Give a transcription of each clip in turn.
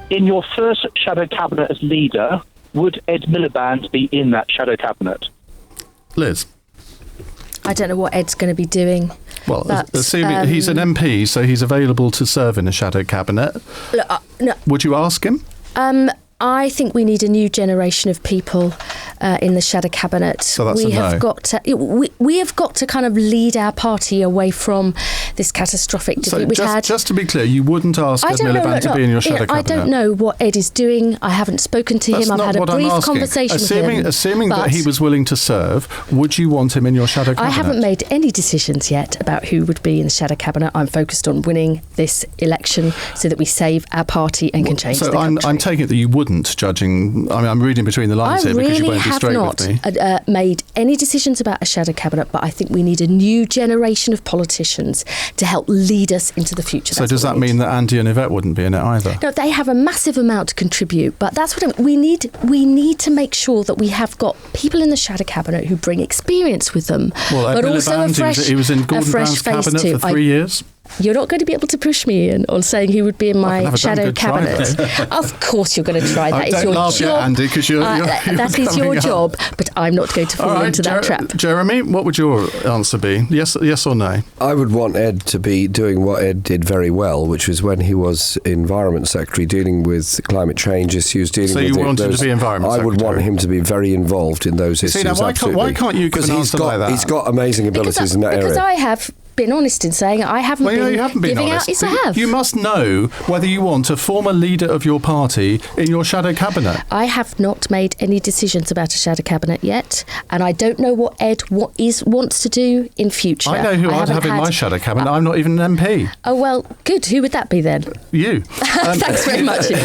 In your first shadow cabinet as leader, would Ed Miliband be in that shadow cabinet? Liz? I don't know what Ed's going to be doing. Well, assuming he's an MP, so he's available to serve in a shadow cabinet. No. Would you ask him? I think we need a new generation of people in the shadow cabinet. So that's we have got to kind of lead our party away from this catastrophic defeat. So just to be clear, you wouldn't ask Ed Miliband to be in your shadow cabinet? I don't know what Ed is doing. I haven't spoken to him. I've had a brief conversation with him. Assuming that he was willing to serve, would you want him in your shadow cabinet? I haven't made any decisions yet about who would be in the shadow cabinet. I'm focused on winning this election so that we save our party and can change the country. So I'm taking it that you wouldn't, judging. I mean, I'm reading between the lines here because you won't be straight with me. I really have not made any decisions about a shadow cabinet, but I think we need a new generation of politicians to help lead us into the future. So does that mean that Andy and Yvette wouldn't be in it either? No, they have a massive amount to contribute, but that's what we need. We need to make sure that we have got people in the shadow cabinet who bring experience with them, well, but also a fresh, he was in Gordon Brown's cabinet for 3 years. You're not going to be able to push me in on saying who would be in my shadow cabinet. Of course you're going to try. That is your job. Yet, Andy, because you're that is your job, but I'm not going to fall into that trap. Jeremy, what would your answer be? Yes or no? I would want Ed to be doing what Ed did very well, which was when he was Environment Secretary, dealing with climate change issues. So you want him to be Environment Secretary? I would want him to be very involved in those issues. Now, why can't you give an answer like that? He's got amazing abilities in that area. Because I have been honest in saying I haven't been giving out. Yes, I have. You must know whether you want a former leader of your party in your shadow cabinet. I have not made any decisions about a shadow cabinet yet, and I don't know what Ed wants to do in future. I know who I'd have in my shadow cabinet. I'm not even an MP. Oh, well, good. Who would that be then? You. Thanks very much, Ian.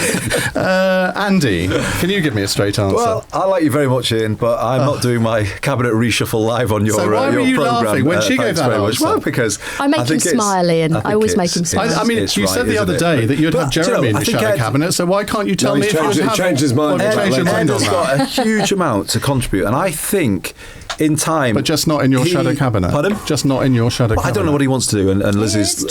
Andy, can you give me a straight answer? Well, I like you very much, Ian, but I'm not doing my cabinet reshuffle live on your So why were you programme. laughing when she gave that answer? Well, because I make him smile, Ian. I always make him smile. I mean, you said the other day that you'd have Jeremy in your shadow cabinet, so why can't you tell me if you would have... changed his mind. Ed's got a huge amount to contribute, and I think in time... But just not in your shadow cabinet. Pardon? Just not in your shadow cabinet. I don't know what he wants to do, and Liz is...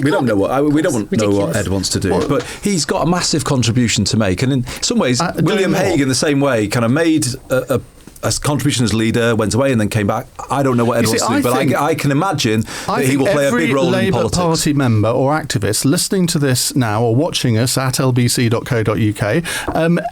we don't know what Ed wants to do, but he's got a massive contribution to make, and in some ways, William Hague, in the same way, kind of made a contribution as leader, went away and then came back. I don't know what Ed wants to do, but I can imagine that he will play a big role in politics. Every Labour Party member or activist listening to this now or watching us at lbc.co.uk,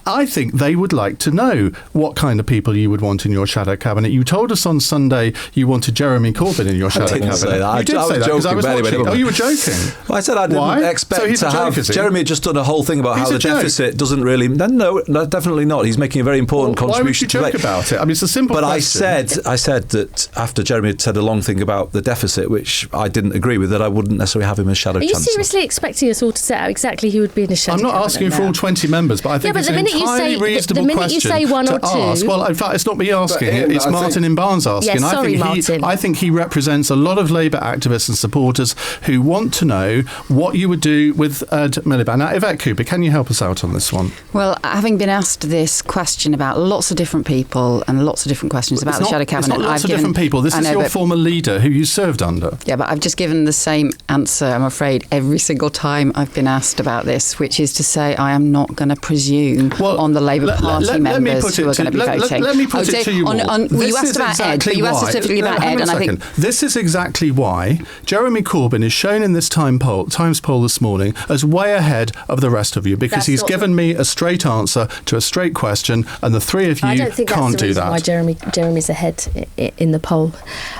I think they would like to know what kind of people you would want in your shadow cabinet. You told us on Sunday you wanted Jeremy Corbyn in your shadow cabinet. I didn't say that. You did say that because I was watching. Oh, you were joking? Well, I said I didn't expect to have... Jeremy had just done a whole thing about how the deficit doesn't really... No, definitely not. He's making a very important contribution to make. Why would you joke about it? I mean, it's a simple question. But I said that after Jeremy had said a long thing about the deficit, which I didn't agree with, that I wouldn't necessarily have him as shadow chancellor. Are you seriously expecting us all to set out exactly who would be in the shadow cabinet? I'm not asking for all 20 members, but I think it's an entirely reasonable question to ask. Well, in fact, it's not me asking. It's Martin in Barnes asking. Yes, sorry, Martin. I think he represents a lot of Labour activists and supporters who want to know what you would do with Ed Miliband. Now, Yvette Cooper, can you help us out on this one? Well, having been asked this question about lots of different people and lots of different questions about the shadow cabinet. It's not lots of different people. This is your former leader who you served under. Yeah, but I've just given the same answer, I'm afraid, every single time I've been asked about this, which is to say I am not going to presume on the Labour Party members who are going to be voting. Let me put it to you all. You asked about Ed, but you asked specifically about Ed, and I think... This is exactly why Jeremy Corbyn is shown in this Times poll this morning as way ahead of the rest of you, because he's given me a straight answer to a straight question, and the three of you can't do that. I don't think that's the reason why Jeremy's ahead in the poll.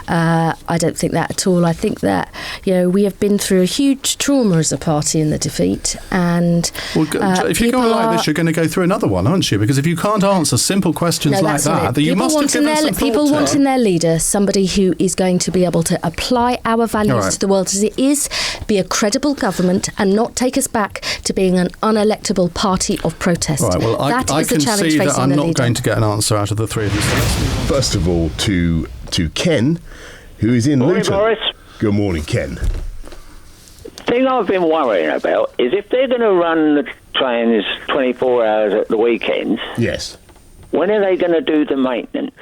I don't think that at all. I think that we have been through a huge trauma as a party in the defeat, and if you go like this, you're going to go through another one, aren't you? Because if you can't answer simple questions like that, then you must have given some thought to. People want in their leader somebody who is going to be able to apply our values to the world as it is, be a credible government, and not take us back to being an unelectable party of protest. Right, well, I can see that I'm not going to get an answer out of the three of you. First of all, to Ken, who is in Luton. Boris. Good morning, Ken. The thing I've been worrying about is if they're going to run the trains 24 hours at the weekends. Yes. When are they going to do the maintenance?